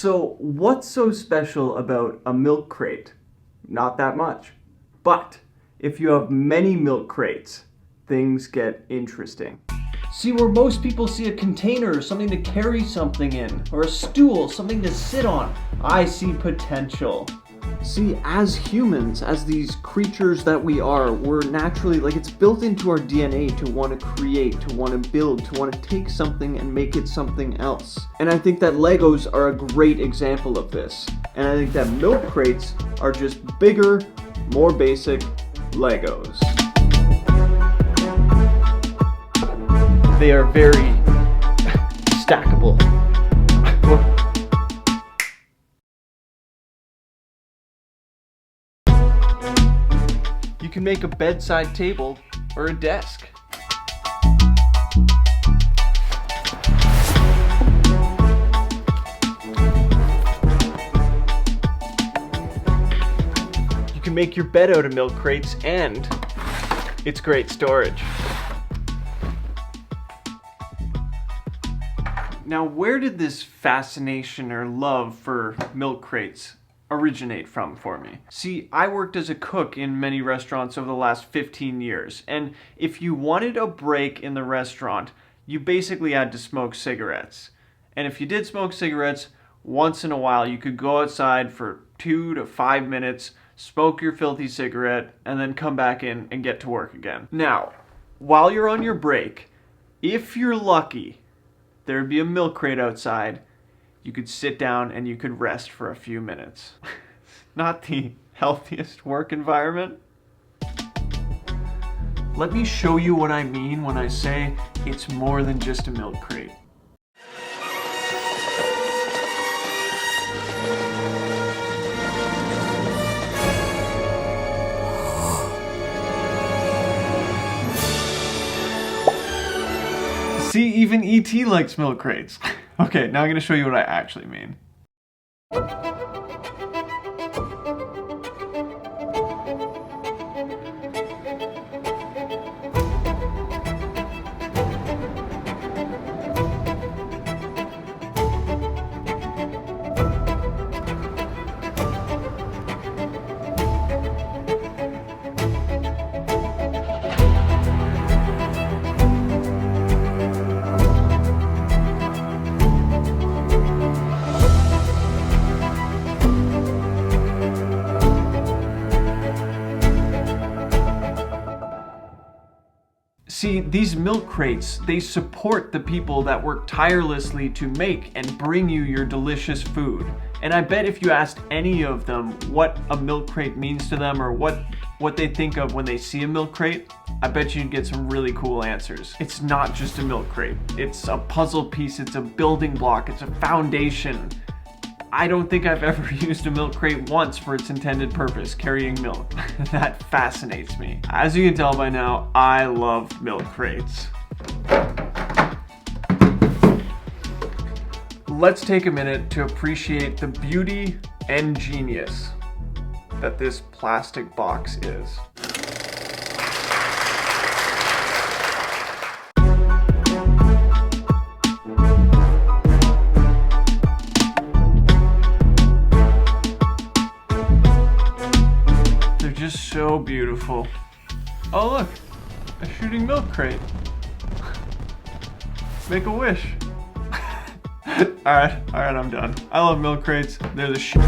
So what's so special about a milk crate? Not that much. But if you have many milk crates, things get interesting. See, where most people see a container, something to carry something in, or a stool, something to sit on, I see potential. See, as humans, as these creatures that we are, we're naturally, it's built into our DNA to want to create, to want to build, to want to take something and make it something else. And I think that Legos are a great example of this. And I think that milk crates are just bigger, more basic Legos. They are very stackable. You can make a bedside table or a desk. You can make your bed out of milk crates, and it's great storage. Now, where did this fascination or love for milk crates originate from for me? See, I worked as a cook in many restaurants over the last 15 years, and if you wanted a break in the restaurant, you basically had to smoke cigarettes. And if you did smoke cigarettes, once in a while you could go outside for 2 to 5 minutes, smoke your filthy cigarette, and then come back in and get to work again. Now, while you're on your break, if you're lucky, there'd be a milk crate outside. You could sit down and you could rest for a few minutes. Not the healthiest work environment. Let me show you what I mean when I say it's more than just a milk crate. See, even E.T. likes milk crates. Okay, now I'm going to show you what I actually mean. See, these milk crates, they support the people that work tirelessly to make and bring you your delicious food. And I bet if you asked any of them what a milk crate means to them or what they think of when they see a milk crate, I bet you'd get some really cool answers. It's not just a milk crate. It's a puzzle piece, it's a building block, it's a foundation. I don't think I've ever used a milk crate once for its intended purpose, carrying milk. That fascinates me. As you can tell by now, I love milk crates. Let's take a minute to appreciate the beauty and genius that this plastic box is. Just so beautiful. Oh look, a shooting milk crate. Make a wish. Alright, I'm done. I love milk crates. They're the shit.